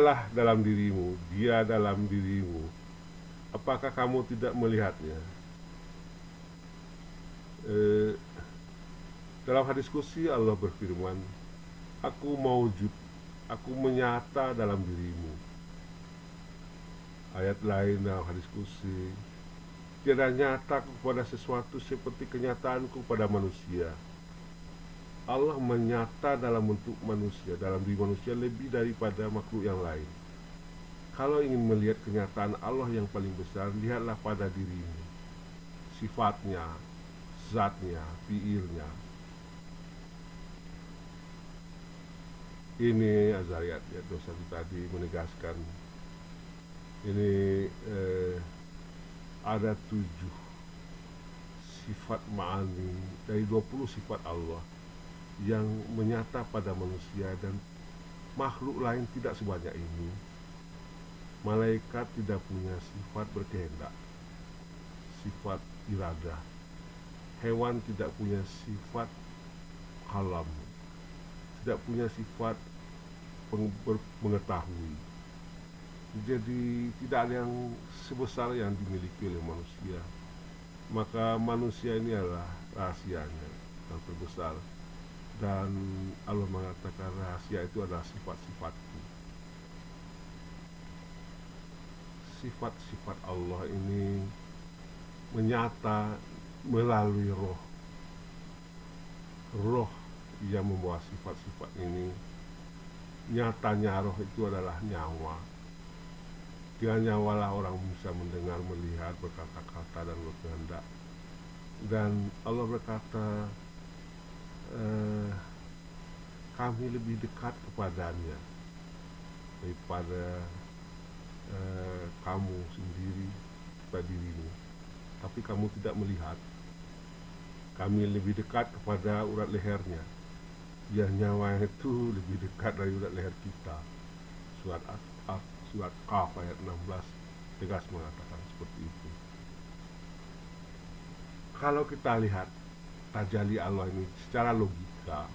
dialah dalam dirimu, dia dalam dirimu. Apakah kamu tidak melihatnya? Dalam hadis qudsi Allah berfirman, aku maujud, aku menyata dalam dirimu. Ayat lain dalam hadis qudsi, tiada nyata kepada sesuatu seperti kenyataanku pada manusia. Allah menyata dalam bentuk manusia, dalam diri manusia lebih daripada makhluk yang lain. Kalau ingin melihat kenyataan Allah yang paling besar, lihatlah pada dirimu, sifatnya, zatnya, fiilnya. Ini Azariat ya, dosa tadi menegaskan ini ada 7 sifat ma'ani dari 20 sifat Allah yang menyata pada manusia, dan makhluk lain tidak sebanyak ini. Malaikat tidak punya sifat berkehendak, sifat iradah. Hewan tidak punya sifat kalam, tidak punya sifat mengetahui. Jadi tidak ada yang sebesar yang dimiliki oleh manusia. Maka manusia ini adalah rahasianya yang terbesar. Dan Allah mengatakan rahasia itu adalah sifat-sifatku. Sifat-sifat Allah ini menyata melalui roh. Roh yang membawa sifat-sifat ini. Nyatanya roh itu adalah nyawa. Dengan nyawalah orang bisa mendengar, melihat, berkata-kata, dan berkehendak. Dan Allah berkata, kami lebih dekat kepadanya daripada kamu sendiri, pada dirimu. Tapi kamu tidak melihat. Kami lebih dekat kepada urat lehernya. Ya, nyawa itu lebih dekat dari urat leher kita. Surat Qaf ayat 16 tegas mengatakan seperti itu. Kalau kita lihat tajalli Allah ini secara logika,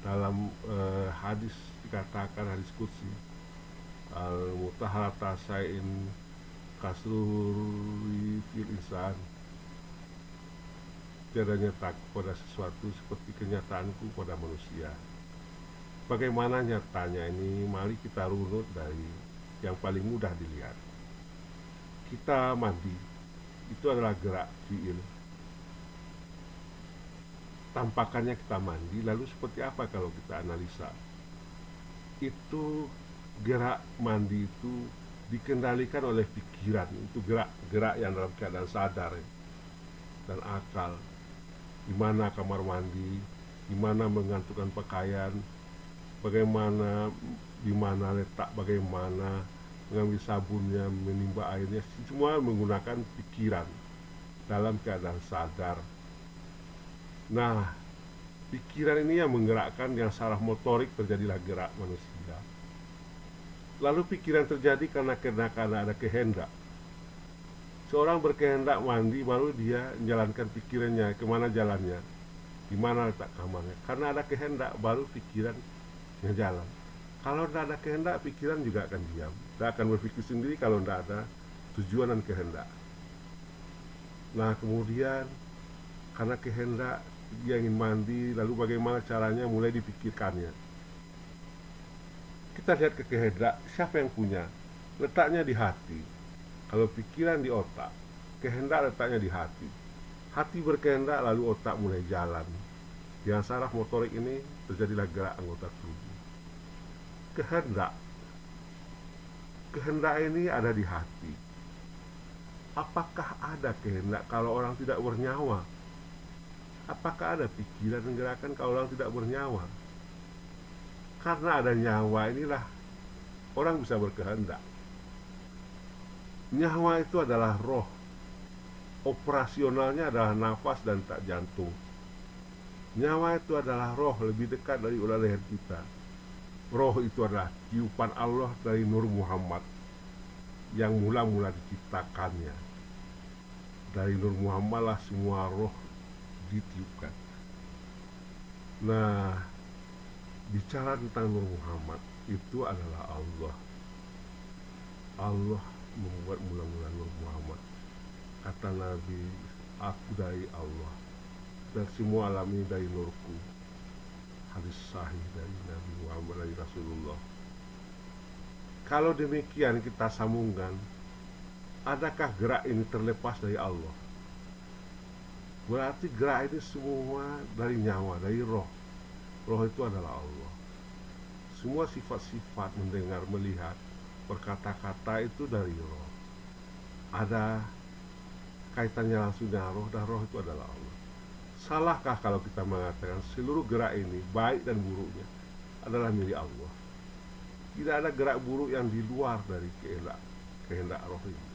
dalam hadis dikatakan, hadis qudsi, al-mutaharata sa'in kasruri fil insan, tiada nyata kepada sesuatu seperti kenyataanku pada manusia. Bagaimana nyatanya ini? Mari kita runut dari yang paling mudah dilihat. Kita mandi, itu adalah gerak fiil. Tampakannya kita mandi, lalu seperti apa kalau kita analisa? Itu gerak mandi itu dikendalikan oleh pikiran. Itu gerak yang dalam keadaan sadar dan akal. Di mana kamar mandi, di mana menggantungkan pakaian, bagaimana, di mana letak, bagaimana mengambil sabunnya, menimba airnya, semua menggunakan pikiran dalam keadaan sadar. Nah, pikiran ini yang menggerakkan, yang secara motorik terjadilah gerak manusia. Lalu pikiran terjadi karena ada kehendak. Seorang berkehendak mandi, baru dia menjalankan pikirannya, kemana jalannya, di mana letak kamarnya. Karena ada kehendak, baru pikirannya jalan. Kalau tidak ada kehendak, pikiran juga akan diam. Tidak akan berpikir sendiri kalau tidak ada tujuan dan kehendak. Nah, kemudian karena kehendak, dia ingin mandi, lalu bagaimana caranya, mulai dipikirkannya. Kita lihat ke kehendak, siapa yang punya? Letaknya di hati. Kalau pikiran di otak, kehendak letaknya di hati. Hati berkehendak, lalu otak mulai jalan. Yang saraf motorik ini terjadilah gerak anggota tubuh. Kehendak ini ada di hati. Apakah ada kehendak kalau orang tidak bernyawa? Apakah ada pikiran dan gerakan kalau orang tidak bernyawa? Karena ada nyawa inilah orang bisa berkehendak. Nyawa itu adalah roh. Operasionalnya adalah nafas dan tak jantung. Nyawa itu adalah roh, lebih dekat dari urat leher kita. Roh itu adalah tiupan Allah dari Nur Muhammad yang mula-mula diciptakannya. Dari Nur Muhammad lah semua roh ditiupkan. Nah, bicara tentang Nur Muhammad, itu adalah Allah. Allah membuat mula-mula Nur Muhammad. Kata Nabi, aku dari Allah dan semua alam ini dari nurku. Hadis sahih dari Nabi Muhammad, dari Rasulullah. Kalau demikian kita sambungkan, adakah gerak ini terlepas dari Allah? Berarti gerak ini semua dari nyawa, dari roh. Roh itu adalah Allah. Semua sifat-sifat mendengar, melihat, berkata-kata itu dari roh. Ada kaitannya langsung dengan roh, dan roh itu adalah Allah. Salahkah kalau kita mengatakan seluruh gerak ini, baik dan buruknya, adalah milik Allah? Tidak ada gerak buruk yang di luar dari kehendak roh ini.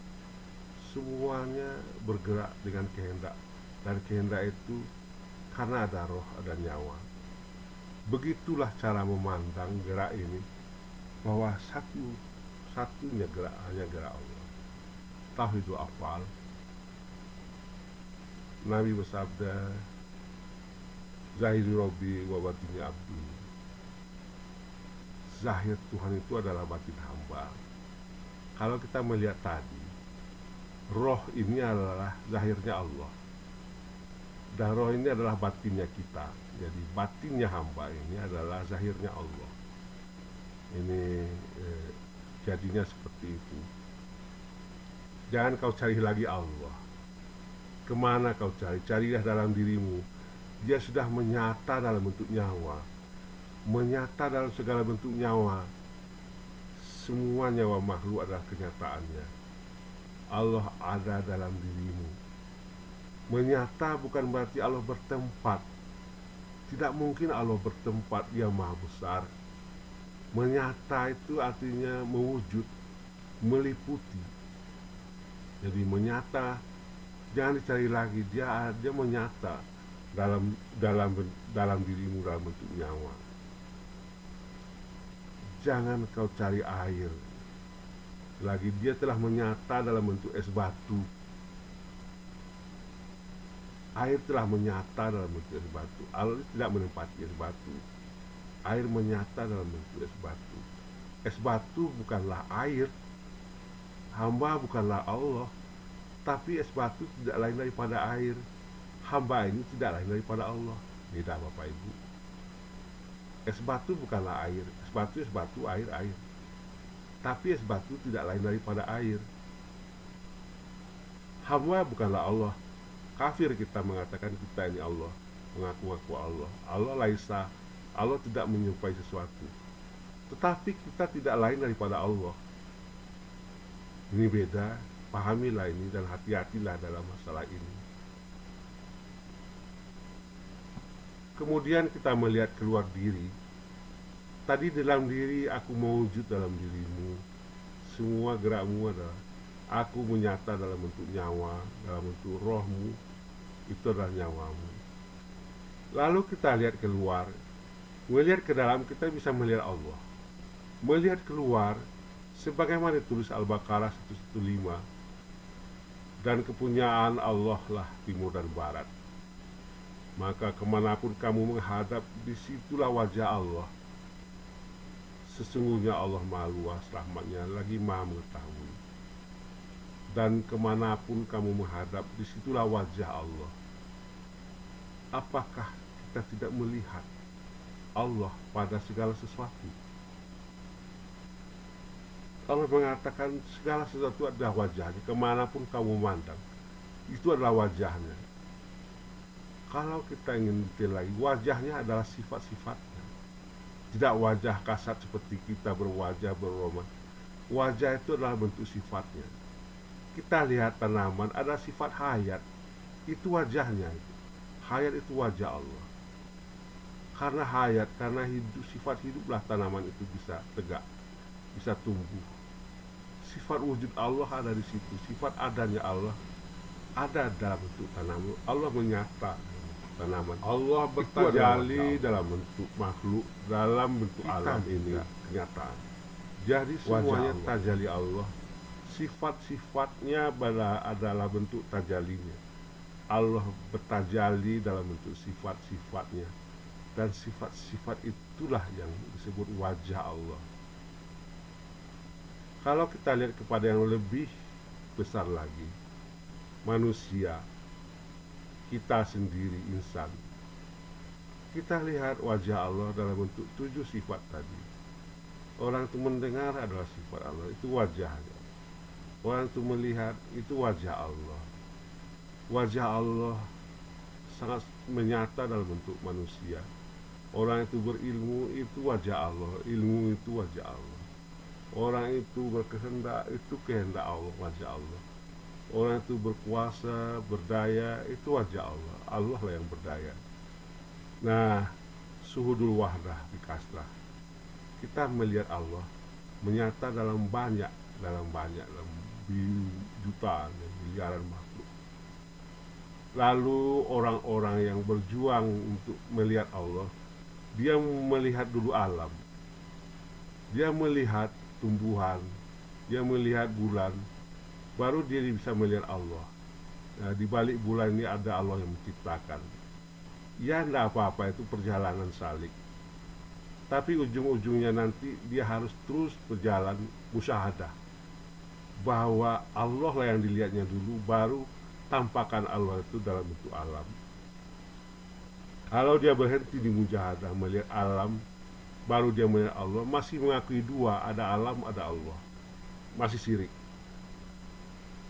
Semuanya bergerak dengan kehendak, dan kehendak itu karena ada roh, ada nyawa. Begitulah cara memandang gerak ini, bahwa satunya gerak hanya gerak Allah. Tauhidul afal. Nabi bersabda, Zahiri Robbi wa batini abdi. Zahir Tuhan itu adalah batin hamba. Kalau kita melihat tadi, roh ini adalah zahirnya Allah, dan roh ini adalah batinnya kita. Jadi batinnya hamba ini adalah zahirnya Allah. Ini jadinya seperti itu. Jangan kau cari lagi Allah. Kemana kau cari? Carilah dalam dirimu. Dia sudah menyata dalam bentuk nyawa, menyata dalam segala bentuk nyawa. Semua nyawa makhluk adalah kenyataannya. Allah ada dalam dirimu. Menyata bukan berarti Allah bertempat. Tidak mungkin Allah bertempat, Dia Maha Besar. Menyata itu artinya mewujud, meliputi. Jadi menyata, jangan dicari lagi, dia menyata dalam dirimu, dalam bentuk nyawa. Jangan kau cari air lagi, dia telah menyata dalam bentuk es batu. Air telah menyata dalam bentuk es batu. Allah tidak menempati es batu. Air menyata dalam bentuk es batu. Es batu bukanlah air. Hamba bukanlah Allah. Tapi es batu tidak lain daripada air. Hamba ini tidak lain daripada Allah. Beda Bapak Ibu. Es batu bukanlah air. Es batu, air. Tapi es batu tidak lain daripada air. Hamba bukanlah Allah. Kafir kita mengatakan kita ini Allah, mengaku-ngaku Allah. Allah laisa, Allah tidak menyerupai sesuatu. Tetapi kita tidak lain daripada Allah. Ini beda, pahamilah ini dan hati-hatilah dalam masalah ini. Kemudian kita melihat keluar diri. Tadi dalam diri, aku mewujud dalam dirimu. Semua gerakmu adalah aku menyata dalam bentuk nyawa, dalam bentuk rohmu. Itu adalah nyawamu. Lalu kita lihat keluar. Melihat ke dalam, kita bisa melihat Allah. Melihat keluar, sebagaimana ditulis Al-Baqarah 115, dan kepunyaan Allah lah timur dan barat. Maka kemanapun kamu menghadap, disitulah wajah Allah. Sesungguhnya Allah Maha Luas rahmatnya, lagi Maha mengetahui. Dan kemanapun kamu menghadap, disitulah wajah Allah. Apakah kita tidak melihat Allah pada segala sesuatu? Allah mengatakan segala sesuatu adalah wajahnya. Kemanapun kamu memandang, itu adalah wajahnya. Kalau kita ingin detail lagi, wajahnya adalah sifat-sifatnya. Tidak wajah kasar seperti kita berwajah berroma. Wajah itu adalah bentuk sifatnya. Kita lihat tanaman, ada sifat hayat. Itu wajahnya. Hayat itu wajah Allah. Karena hayat, karena hidup, sifat hiduplah tanaman itu bisa tegak, bisa tumbuh. Sifat wujud Allah ada di situ. Sifat adanya Allah ada dalam bentuk tanaman. Allah menyata tanaman. Allah bertajalli dalam bentuk makhluk, dalam bentuk alam ini kenyataan. Jadi semuanya tajalli Allah. Sifat-sifatnya adalah bentuk tajalinya. Allah bertajalli dalam bentuk sifat-sifatnya. Dan sifat-sifat itulah yang disebut wajah Allah. Kalau kita lihat kepada yang lebih besar lagi, manusia, kita sendiri insan, kita lihat wajah Allah dalam bentuk 7 sifat tadi. Orang itu mendengar adalah sifat Allah, itu wajahnya. Orang itu melihat, itu wajah Allah. Wajah Allah sangat menyata dalam bentuk manusia. Orang itu berilmu, itu wajah Allah. Ilmu itu wajah Allah. Orang itu berkehendak, itu kehendak Allah, wajah Allah. Orang itu berkuasa, berdaya, itu wajah Allah. Allah lah yang berdaya. Nah, suhudul wahdah di kasrah, kita melihat Allah menyata dalam dalam jutaan, miliaran makhluk. Lalu orang-orang yang berjuang untuk melihat Allah, dia melihat dulu alam, dia melihat tumbuhan, dia melihat bulan, baru dia bisa melihat Allah. Nah, di balik bulan ini ada Allah yang menciptakan. Ya, enggak apa-apa, itu perjalanan salik. Tapi ujung-ujungnya nanti dia harus terus berjalan musyahadah, bahwa Allah lah yang dilihatnya dulu, baru tampakan Allah itu dalam bentuk alam. Kalau dia berhenti di mujahadah melihat alam, baru dia melihat Allah, masih mengakui dua, ada alam, ada Allah, masih syirik.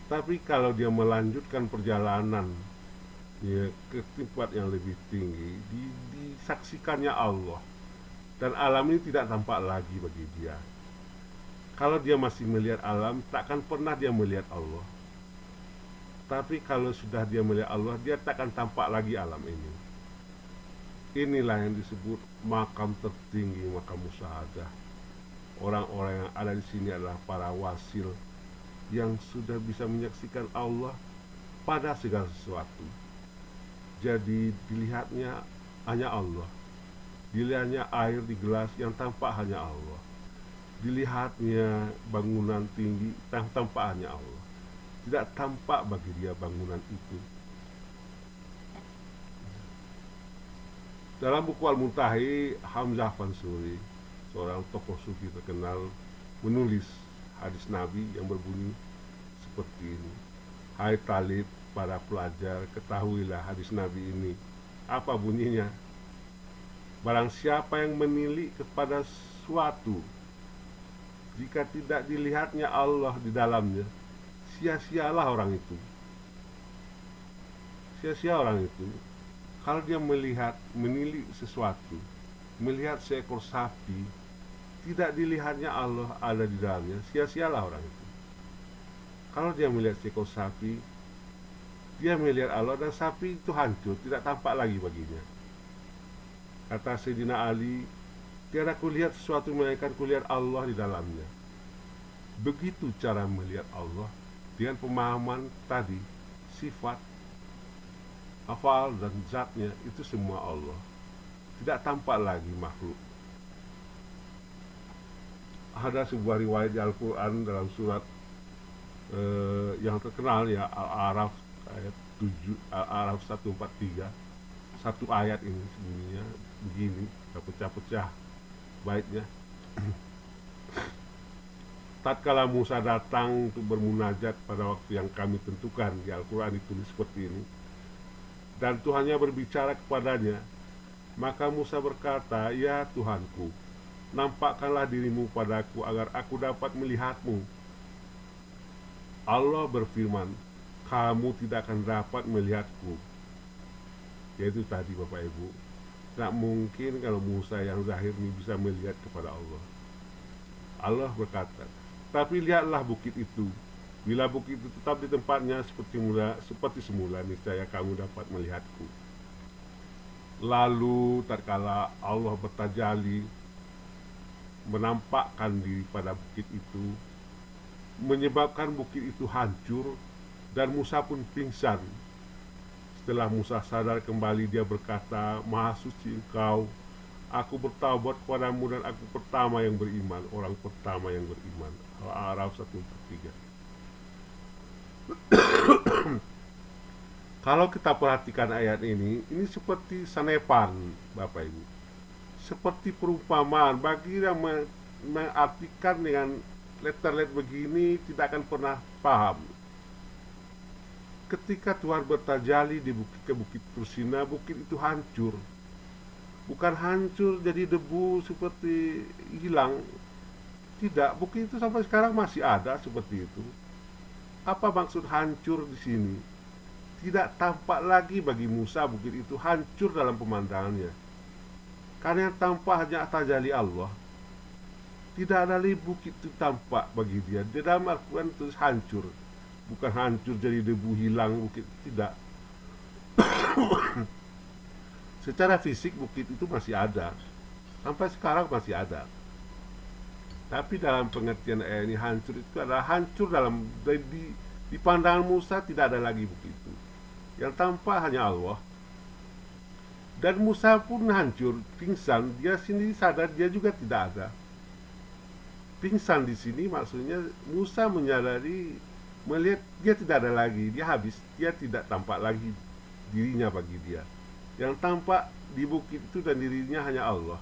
Tapi kalau dia melanjutkan perjalanan ya, ke tempat yang lebih tinggi, disaksikannya Allah, dan alam ini tidak tampak lagi bagi dia. Kalau dia masih melihat alam, takkan pernah dia melihat Allah. Tapi kalau sudah dia melihat Allah, dia takkan tampak lagi alam ini. Inilah yang disebut makam tertinggi, makam musyahadah. Orang-orang yang ada di sini adalah para wasil yang sudah bisa menyaksikan Allah pada segala sesuatu. Jadi dilihatnya hanya Allah. Dilihatnya air di gelas yang tampak hanya Allah. Dilihatnya bangunan tinggi yang tampak hanya Allah. Tidak tampak bagi dia bangunan itu. Dalam buku Al-Muntahi, Hamzah Fansuri, seorang tokoh sufi terkenal, menulis hadis Nabi yang berbunyi seperti ini. Hai talib, para pelajar, ketahuilah hadis Nabi ini. Apa bunyinya? Barang siapa yang menilik kepada suatu, jika tidak dilihatnya Allah di dalamnya, sia-sialah orang itu. Sia-sia orang itu. Kalau dia menilik sesuatu, melihat seekor sapi, tidak dilihatnya Allah ada di dalamnya, sia-sialah orang itu. Kalau dia melihat seekor sapi, dia melihat Allah, dan sapi itu hancur, tidak tampak lagi baginya. Kata Sayyidina Ali, tiada kulihat sesuatu melainkan kulihat Allah di dalamnya. Begitu cara melihat Allah dengan pemahaman tadi, sifat, afal dan zatnya itu semua Allah. Tidak tampak lagi makhluk. Ada sebuah riwayat di Al-Quran dalam surat yang terkenal ya, Al-A'raf ayat 7, Al-A'raf 143. Satu ayat ini sebenarnya begini, pecah-pecah baitnya. Tatkala Musa datang untuk bermunajat pada waktu yang kami tentukan, di Al-Quran ditulis seperti ini, dan Tuhannya berbicara kepadanya, maka Musa berkata, ya Tuhanku, nampakkanlah dirimu padaku agar aku dapat melihatmu. Allah berfirman, kamu tidak akan dapat melihatku. Yaitu tadi Bapak Ibu, tidak mungkin kalau Musa yang zahir ini bisa melihat kepada Allah. Allah berkata, tapi lihatlah bukit itu. Bila bukit itu tetap di tempatnya seperti semula, niscaya kamu dapat melihatku. Lalu tatkala Allah bertajalli, menampakkan diri pada bukit itu, menyebabkan bukit itu hancur, dan Musa pun pingsan. Setelah Musa sadar kembali, dia berkata, Maha suci Engkau, aku bertaubat kepadamu dan aku pertama yang beriman, orang pertama yang beriman. Al-A'raf 143. Kalau kita perhatikan ayat ini seperti sanepan Bapak Ibu, seperti perumpamaan bagi yang mengartikan dengan letterlet begini tidak akan pernah paham. Ketika Tuhan bertajali di bukit Tursina, bukit itu hancur. Bukan hancur jadi debu seperti hilang. Tidak, bukit itu sampai sekarang masih ada seperti itu. Apa maksud hancur di sini? Tidak tampak lagi bagi Musa bukit itu hancur dalam pemandangannya. Karena yang tampak hanya tajali Allah. Tidak ada lagi bukit itu tampak bagi dia. Di dalam Al-Quran itu hancur. Bukan hancur jadi debu hilang bukit, tidak. Secara fisik bukit itu masih ada. Sampai sekarang masih ada. Tapi dalam pengertian ayat ini hancur itu adalah hancur dalam di pandangan Musa tidak ada lagi bukit itu. Yang tampak hanya Allah. Dan Musa pun hancur, pingsan. Dia sendiri sadar dia juga tidak ada. Pingsan di sini maksudnya Musa menyadari, melihat dia tidak ada lagi, dia habis, dia tidak tampak lagi dirinya bagi dia. Yang tampak di bukit itu dan dirinya hanya Allah.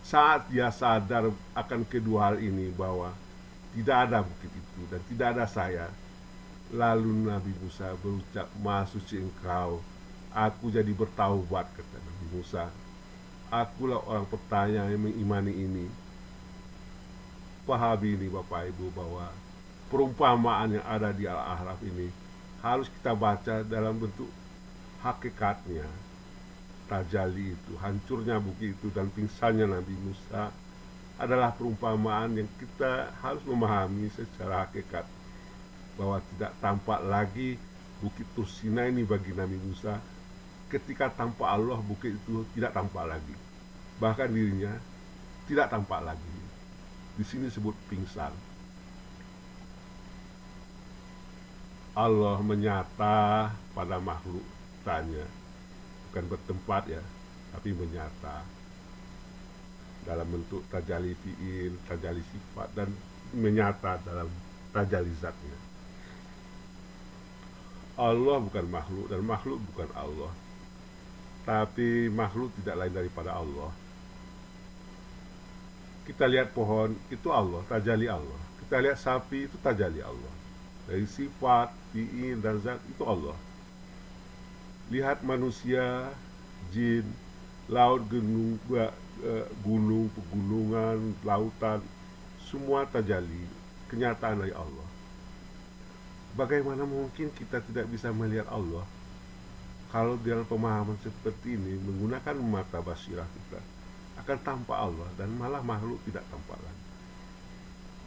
Saat dia sadar akan kedua hal ini, bahwa tidak ada bukit itu dan tidak ada saya, lalu Nabi Musa berucap, "Maha suci engkau, aku jadi bertaubat," kata Nabi Musa. "Akulah orang pertama yang mengimani ini." Pahami ini Bapak Ibu, bahwa perumpamaan yang ada di Al-A'raf ini harus kita baca dalam bentuk hakikatnya. Tajali itu, hancurnya bukit itu dan pingsannya Nabi Musa adalah perumpamaan yang kita harus memahami secara hakikat, bahwa tidak tampak lagi bukit Tursina ini bagi Nabi Musa. Ketika tampak Allah, bukit itu tidak tampak lagi, bahkan dirinya tidak tampak lagi. Di sini disebut pingsan. Allah menyata pada makhluk tanya, bukan bertempat ya, tapi menyata dalam bentuk tajali fi'il, tajali sifat, dan menyata dalam tajali zatnya. Allah bukan makhluk dan makhluk bukan Allah, tapi makhluk tidak lain daripada Allah. Kita lihat pohon, itu Allah, tajali Allah. Kita lihat sapi, itu tajali Allah. Dari sifat, fi'il, dan zat, itu Allah. Lihat manusia, jin, laut, gunung, pegunungan, lautan, semua tajali, kenyataan dari Allah. Bagaimana mungkin kita tidak bisa melihat Allah kalau dengan pemahaman seperti ini, menggunakan mata basirah kita, akan tampak Allah dan malah makhluk tidak tampak lagi.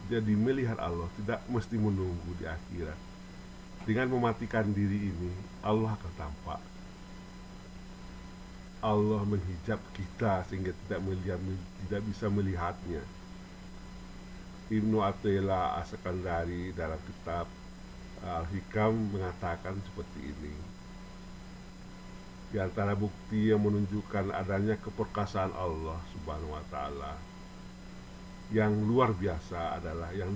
Jadi melihat Allah tidak mesti menunggu di akhirat. Dengan mematikan diri ini, Allah akan tampak. Allah menghijab kita sehingga tidak bisa melihatnya. Ibnu Athaillah As-Sakandari dalam kitab Al-Hikam mengatakan seperti ini. Di antara bukti yang menunjukkan adanya keperkasaan Allah Subhanahu wa taala yang luar biasa adalah yang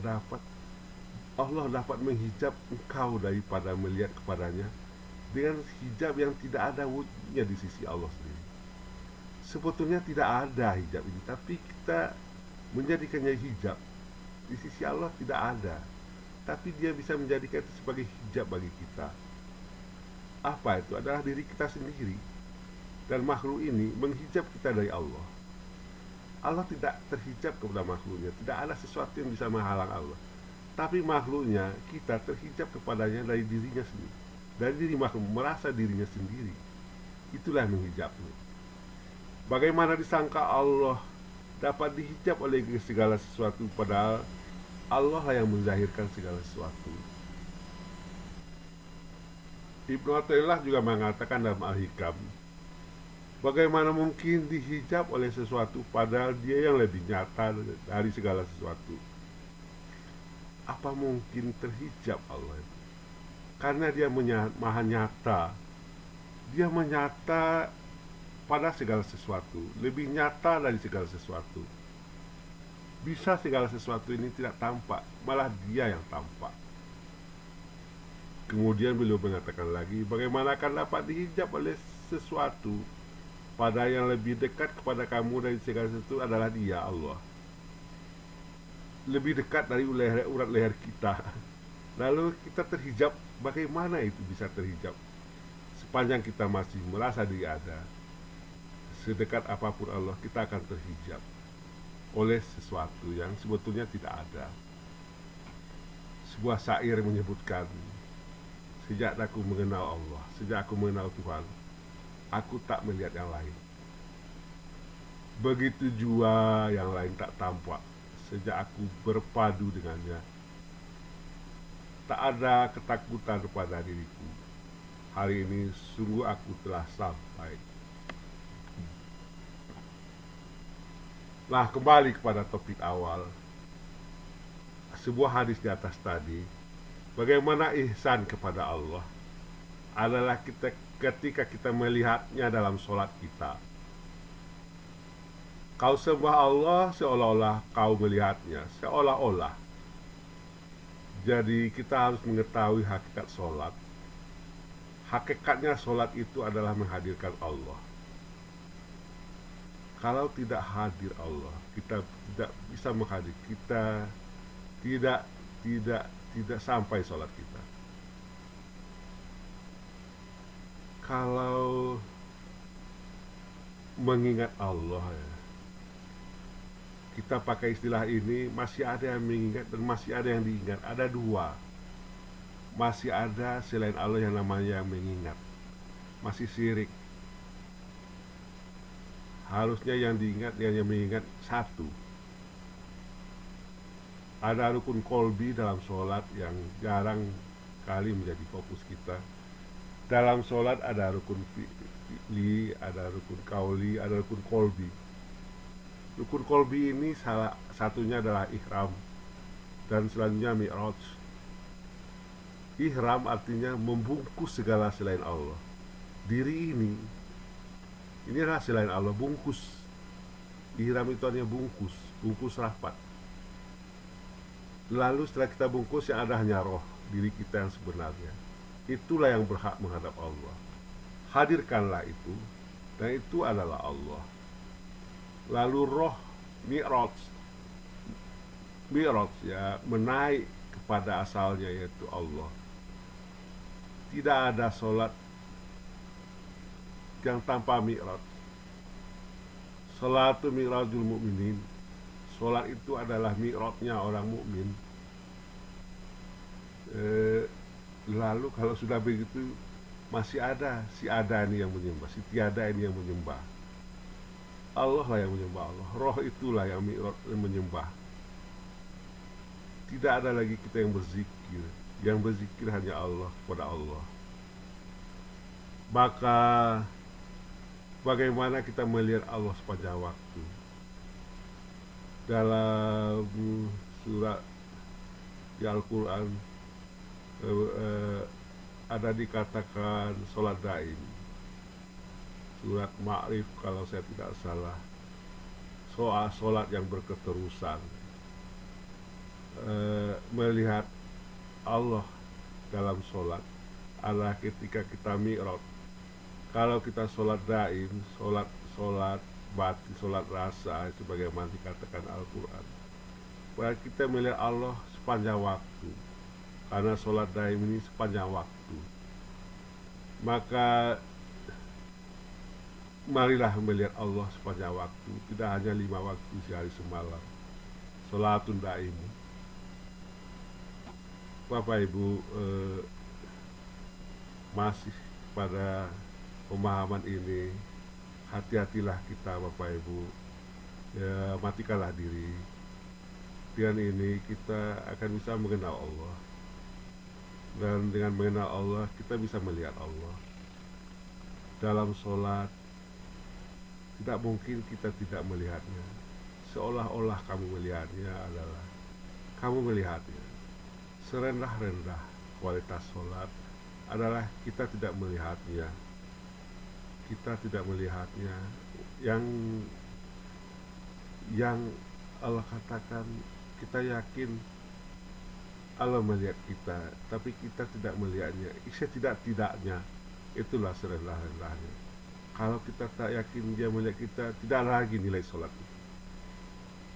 Allah dapat menghijab engkau daripada melihat kepadanya dengan hijab yang tidak ada wujudnya di sisi Allah sendiri. Sebetulnya tidak ada hijab ini, tapi kita menjadikannya hijab. Di sisi Allah tidak ada, tapi dia bisa menjadikan itu sebagai hijab bagi kita. Apa itu? Adalah diri kita sendiri. Dan makhluk ini menghijab kita dari Allah. Allah tidak terhijab kepada makhluknya. Tidak ada sesuatu yang bisa menghalang Allah. Tapi makhluknya, kita terhijab kepadanya dari dirinya sendiri. Dari diri makhluk, merasa dirinya sendiri. Itulah menghijabnya. Bagaimana disangka Allah dapat dihijab oleh segala sesuatu, padahal Allah yang menzahirkan segala sesuatu. Ibnu Athaillah juga mengatakan dalam Al-Hikam, bagaimana mungkin dihijab oleh sesuatu padahal dia yang lebih nyata dari segala sesuatu. Apa mungkin terhijab Allah itu? Karena dia maha nyata. Dia menyata pada segala sesuatu, lebih nyata dari segala sesuatu. Bisa segala sesuatu ini tidak tampak, malah dia yang tampak. Kemudian beliau mengatakan lagi, bagaimana akan dapat dihijab oleh sesuatu pada yang lebih dekat kepada kamu dari segala sesuatu adalah dia, Allah. lebih dekat dari urat leher kita. Lalu kita terhijab, bagaimana itu bisa terhijab? Sepanjang kita masih merasa diri ada, sedekat apapun Allah, kita akan terhijab oleh sesuatu yang sebetulnya tidak ada. Sebuah syair menyebutkan, sejak aku mengenal Allah, sejak aku mengenal Tuhan, aku tak melihat yang lain. Begitu jua yang lain tak tampak, sejak aku berpadu dengannya. Tak ada ketakutan pada diriku. Hari ini sungguh aku telah sampai. Nah, kembali kepada topik awal, sebuah hadis di atas tadi, bagaimana ihsan kepada Allah adalah ketika kita melihatnya dalam sholat kita. Kau sembah Allah seolah-olah kau melihatnya, seolah-olah. Jadi kita harus mengetahui hakikat sholat. Hakikatnya sholat itu adalah menghadirkan Allah. Kalau tidak hadir Allah, kita tidak bisa menghadir. Kita tidak sampai sholat kita. Kalau mengingat Allah, ya, kita pakai istilah ini, masih ada yang mengingat dan masih ada yang diingat. Ada dua. Masih ada selain Allah yang namanya yang mengingat. Masih syirik. Harusnya yang diingat, yang mengingat satu. Ada rukun kolbi dalam sholat yang jarang kali menjadi fokus kita. Dalam sholat ada rukun fi'li, ada rukun kauli, ada rukun kolbi. Rukun kolbi ini salah satunya adalah ihram, dan selanjutnya mi'raj. Ihram artinya membungkus segala selain Allah. Diri ini adalah selain Allah, bungkus. Ihram itu artinya bungkus rapat. Lalu setelah kita bungkus, yang ada hanya roh, diri kita yang sebenarnya. Itulah yang berhak menghadap Allah. Hadirkanlah itu, dan itu adalah Allah. Lalu roh mi'raj ya, menaik kepada asalnya, yaitu Allah. Tidak ada sholat yang tanpa mi'raj. Sholatu mi'rajul mu'minin. Sholat itu adalah mi'rajnya orang mukmin. Lalu kalau sudah begitu, masih ada si ada ini yang menyembah, si tiada ini yang menyembah. Allah lah yang menyembah Allah. Roh itulah yang mi'raj menyembah. Tidak ada lagi kita yang berzikir. Yang berzikir hanya Allah kepada Allah. Maka bagaimana kita melihat Allah sepanjang waktu? Dalam surat di Al-Quran ada dikatakan sholat daim. Surat Ma'rif kalau saya tidak salah, soal sholat yang berketerusan. Melihat Allah dalam sholat adalah ketika kita mi'raj. Kalau kita sholat daim, sholat batin, sholat rasa, sebagaimana dikatakan Al-Quran, berarti kita melihat Allah sepanjang waktu. Karena sholat daim ini sepanjang waktu, maka marilah melihat Allah sepanjang waktu. Tidak hanya 5 waktu sehari semalam. Sholatun daim. Bapak Ibu, masih pada pemahaman ini, hati-hatilah kita Bapak Ibu, ya, matikanlah diri. Dengan ini kita akan bisa mengenal Allah, dan dengan mengenal Allah kita bisa melihat Allah. Dalam sholat tidak mungkin kita tidak melihatnya. Seolah-olah kamu melihatnya adalah kamu melihatnya. Serendah-rendah kualitas sholat adalah kita tidak melihatnya. Kita tidak melihatnya. Yang Allah katakan, kita yakin Allah melihat kita, tapi kita tidak melihatnya. Setidak-tidaknya itulah serendah-rendahnya. Kalau kita tak yakin Dia melihat kita, tidak lagi nilai sholat itu.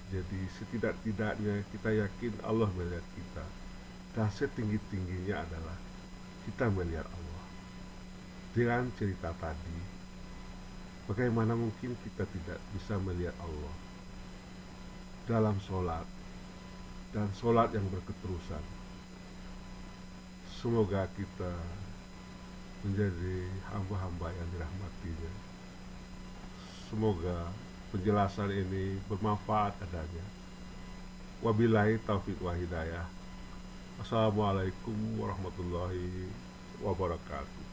Jadi setidak-tidaknya kita yakin Allah melihat kita, dan setinggi-tingginya adalah kita melihat Allah. Dengan cerita tadi, bagaimana mungkin kita tidak bisa melihat Allah dalam sholat, dan sholat yang berketerusan. Semoga kita menjadi hamba-hamba yang dirahmatinya. Semoga penjelasan ini bermanfaat adanya. Wabillahi taufiq wa hidayah. Assalamualaikum warahmatullahi wabarakatuh.